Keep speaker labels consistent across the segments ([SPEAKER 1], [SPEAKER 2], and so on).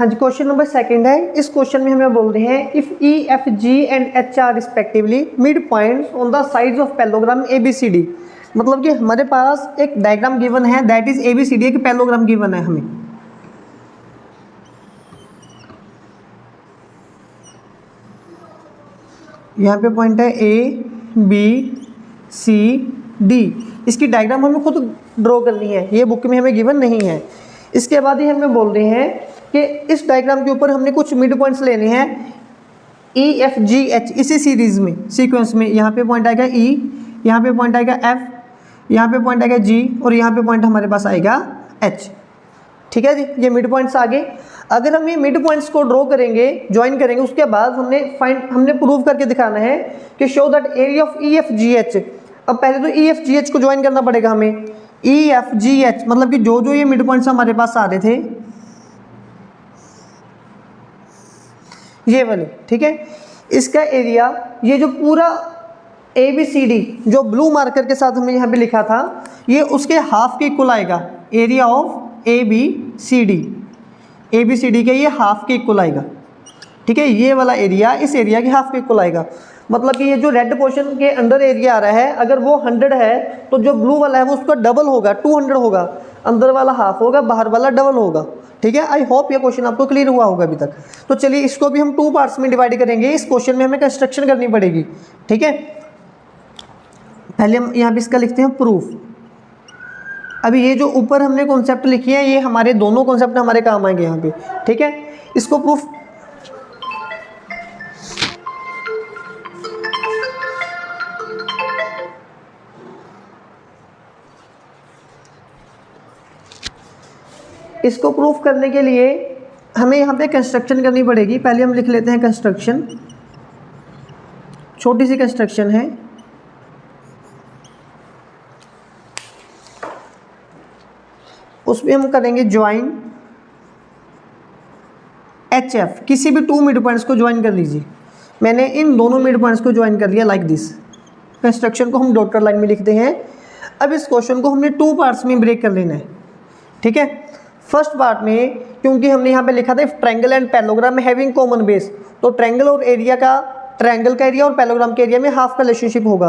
[SPEAKER 1] हाँ जी, question number second है। इस क्वेश्चन में हमें बोल रहे हैं if E F G and H are respectively mid points on the sides of parallelogram A B C D. मतलब कि हमारे पास एक डायग्राम गिवन है, that is A B C D, एक पैलोग्राम गिवन है हमें। यहाँ पे पॉइंट है ए बी सी डी। इसकी डायग्राम हमें खुद ड्रॉ करनी है, ये बुक में हमें गिवन नहीं है। इसके बाद ही हमें बोल रहे हैं कि इस डायग्राम के ऊपर हमने कुछ मिड पॉइंट्स लेने हैं ई एफ जी एच, इसी सीरीज में सीक्वेंस में। यहाँ पे पॉइंट आएगा ई, यहाँ पे पॉइंट आएगा एफ, यहाँ पे पॉइंट आएगा जी और यहाँ पे पॉइंट हमारे पास आएगा एच। ठीक है जी, ये मिड पॉइंट्स आ गए। अगर हम ये मिड पॉइंट्स को ड्रॉ करेंगे, ज्वाइन करेंगे, उसके बाद हमने प्रूव करके दिखाना है कि show that area of E F ji H. अब पहले तो ई एफ जी एच को ज्वाइन करना पड़ेगा हमें। ई एफ जी एच मतलब कि जो जो ये मिड पॉइंट्स हमारे पास आ रहे थे ये वाले, ठीक है, इसका एरिया, ये जो पूरा ए बी सी डी जो ब्लू मार्कर के साथ हमने यहाँ पे लिखा था, ये उसके हाफ के इक्वल आएगा। Area of A B C D, A B C D के ये हाफ के इक्वल आएगा। ठीक है, ये वाला एरिया इस एरिया के हाफ के इक्वल आएगा। मतलब कि ये जो रेड पोर्शन के अंदर एरिया आ रहा है, अगर वो 100 है तो जो ब्लू वाला है वो उसका डबल होगा, 200 होगा। अंदर वाला हाफ होगा, बाहर वाला डबल होगा। ठीक है, आई होप ये क्वेश्चन आपको क्लियर हुआ होगा अभी तक। तो चलिए इसको भी हम 2 पार्ट्स में डिवाइड करेंगे। इस क्वेश्चन में हमें कंस्ट्रक्शन करनी पड़ेगी। ठीक है, पहले हम यहाँ पे इसका लिखते हैं प्रूफ। अभी ये जो ऊपर हमने कॉन्सेप्ट लिखी है, ये हमारे दोनों कॉन्सेप्ट हमारे काम आएंगे यहाँ पे। ठीक है, इसको प्रूफ इसको प्रूफ करने के लिए हमें यहाँ पे कंस्ट्रक्शन करनी पड़ेगी। पहले हम लिख लेते हैं कंस्ट्रक्शन, छोटी सी कंस्ट्रक्शन है। उसमें हम करेंगे ज्वाइन एच एफ, किसी भी 2 मिड पॉइंट्स को ज्वाइन कर लीजिए। मैंने इन दोनों मिड पॉइंट्स को ज्वाइन कर लिया लाइक दिस। कंस्ट्रक्शन को हम डॉटेड लाइन में लिखते हैं। अब इस क्वेश्चन को हमने 2 पार्ट्स में ब्रेक कर लेना है। ठीक है, फर्स्ट पार्ट में क्योंकि हमने यहाँ पे लिखा था triangle and parallelogram having common base, तो ट्रायंगल और एरिया का, ट्रायंगल का एरिया और पैलोग्राम के एरिया में हाफ का रिलेशनशिप होगा।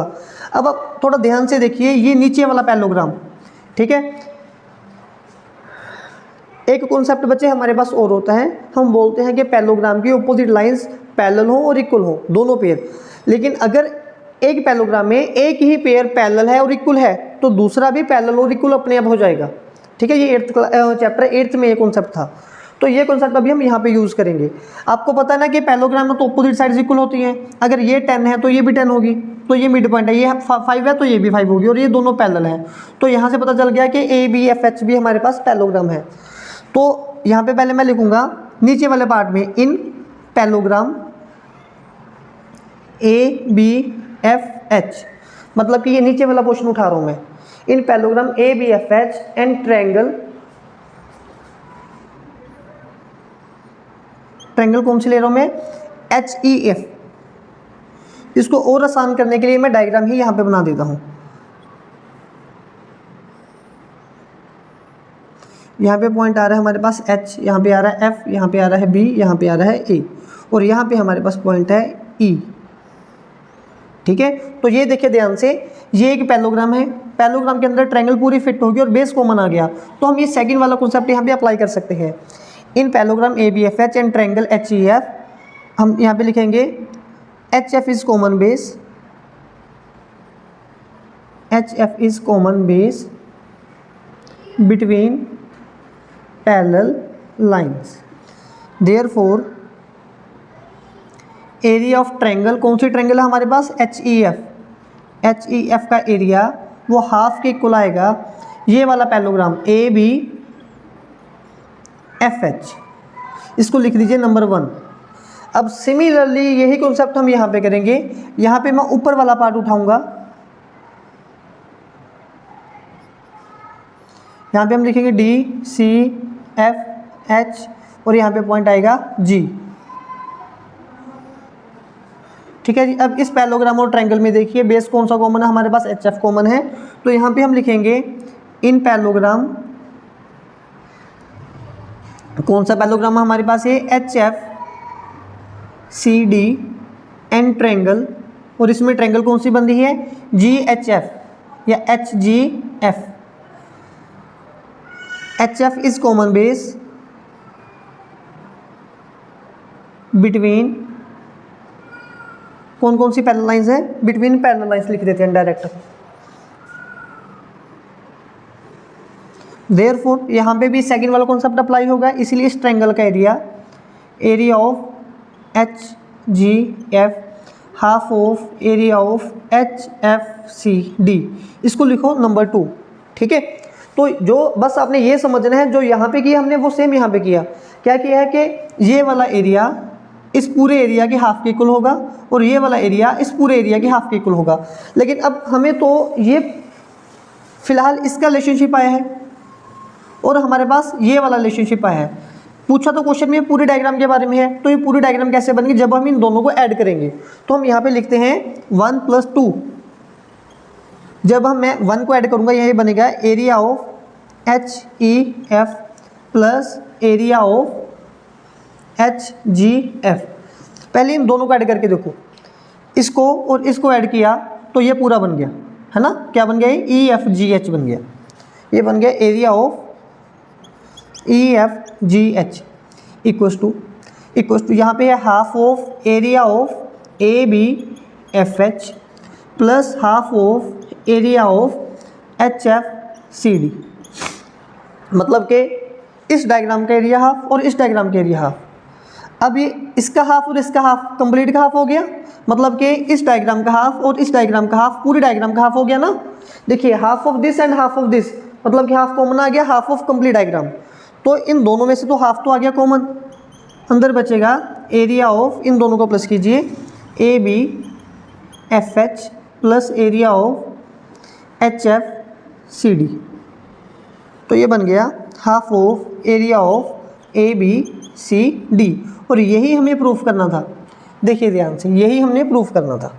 [SPEAKER 1] अब आप थोड़ा ध्यान से देखिए, ये नीचे वाला पैलोग्राम। ठीक है, एक कॉन्सेप्ट बच्चे हमारे पास और होता है, हम बोलते हैं कि पैलोग्राम की अपोजिट लाइंस पैरेलल हो और इक्वल हो, दोनों पेयर। लेकिन अगर एक पैलोग्राम में एक ही पेयर पैरेलल है और इक्वल है तो दूसरा भी पैरेलल और इक्वल अपने आप हो जाएगा। ठीक है, ये 8th चैप्टर 8th में ये कॉन्सेप्ट था, तो ये कॉन्सेप्ट अभी हम यहाँ पे यूज़ करेंगे। आपको पता है ना कि पैलोग्राम में तो अपोजिट साइड्स इक्वल होती हैं। अगर ये 10 है तो ये भी 10 होगी, तो ये मिड पॉइंट है। ये 5 है तो ये भी 5 होगी, और ये दोनों पैरेलल हैं। तो यहाँ से पता चल गया कि ए बी एफ एच भी हमारे पास पैलोग्राम है। तो यहाँ पे पहले मैं लिखूँगा नीचे वाले पार्ट में in parallelogram A B F H, मतलब कि ये नीचे वाला पोर्शन उठा रहा हूँ मैं। In parallelogram A B F H and triangle, triangle कौन से ले रहा हूं मैं, एच ई एफ। इसको और आसान करने के लिए मैं डायग्राम ही यहां पे बना देता हूं। यहाँ पे पॉइंट आ रहा है हमारे पास एच, यहाँ पे आ रहा है एफ, यहाँ पे आ रहा है बी, यहाँ पे आ रहा है ए, और यहाँ पे हमारे पास पॉइंट है ई। ठीक है, तो ये देखिए ध्यान से, ये एक पैलोग्राम है। पैलोग्राम के अंदर ट्रायंगल पूरी फिट होगी और बेस कॉमन आ गया, तो हम ये सेकंड वाला कॉन्सेप्ट यहाँ पे अप्लाई कर सकते हैं। In parallelogram A B F H and triangle H E F, हम यहाँ पे लिखेंगे H F is common base, H F is common base between parallel lines. Therefore area of triangle, कौन सी ट्रायंगल है हमारे पास, H E F, H E F का एरिया वो हाफ के इक्वल आएगा ये वाला parallelogram A B F H. इसको लिख दीजिए नंबर 1। अब सिमिलरली यही कॉन्सेप्ट हम यहाँ पे करेंगे। यहाँ पे मैं ऊपर वाला पार्ट उठाऊंगा, यहाँ पे हम लिखेंगे डी सी एफ एच और यहाँ पे पॉइंट आएगा जी। ठीक है जी, अब इस पैलोग्राम और ट्रायंगल में देखिए बेस कौन सा कॉमन है, हमारे पास एच एफ कॉमन है। तो यहाँ पे हम लिखेंगे इन पैलोग्राम कौन सा पैरेललोग्राम हमारे पास है, HF CD एंड ट्रायंगल, और इसमें ट्रायंगल कौन सी बन रही है, GHF या HGF। HF is common base between कौन कौन सी पैरेलल लाइंस है, बिटवीन पैरेलल लाइंस लिख देते हैं डायरेक्ट। देयरफॉर यहाँ पे भी सेकंड वाला कॉन्सेप्ट अप्लाई होगा, इसीलिए इस ट्रायंगल का area of HGF half of area of HFCD, इसको लिखो नंबर 2। ठीक है, तो जो बस आपने ये समझना है, जो यहाँ पे किया हमने वो सेम यहाँ पे किया। क्या किया है कि ये वाला एरिया इस पूरे एरिया के हाफ के इक्वल होगा और ये वाला एरिया इस पूरे एरिया के हाफ के इक्वल होगा। लेकिन अब हमें तो ये फिलहाल इसका रिलेशनशिप आया है और हमारे पास ये वाला रिलेशनशिप आया है। पूछा तो क्वेश्चन में पूरे डायग्राम के बारे में है, तो ये पूरी डायग्राम कैसे बनेगी, जब हम इन दोनों को ऐड करेंगे। तो हम यहाँ पे लिखते हैं 1 + 2। जब मैं 1 को ऐड करूँगा यही बनेगा area of HEF plus area of HGF। पहले इन दोनों को ऐड करके देखो, इसको और इसको ऐड किया तो ये पूरा बन गया है ना। क्या बन गया, EFGH बन गया। ये बन गया area of EFGH equals to यहाँ पे है half of area of ABFH plus half of area of HFCD। मतलब कि इस डायग्राम का एरिया हाफ और इस डायग्राम का एरिया हाफ। अब ये इसका हाफ और इसका हाफ कंप्लीट का हाफ हो गया, मतलब कि इस डायग्राम का हाफ और इस डायग्राम का हाफ पूरी डायग्राम का हाफ हो गया ना। देखिए half of this and half of this, मतलब कि हाफ कॉमन आ गया, हाफ ऑफ कंप्लीट डायग्राम। तो इन दोनों में से तो हाफ तो आ गया कॉमन, अंदर बचेगा एरिया ऑफ, इन दोनों को प्लस कीजिए, ABFH plus area of HFCD। तो ये बन गया half of area of ABCD। और यही हमें प्रूफ करना था। देखिए ध्यान से, यही हमने प्रूफ करना था।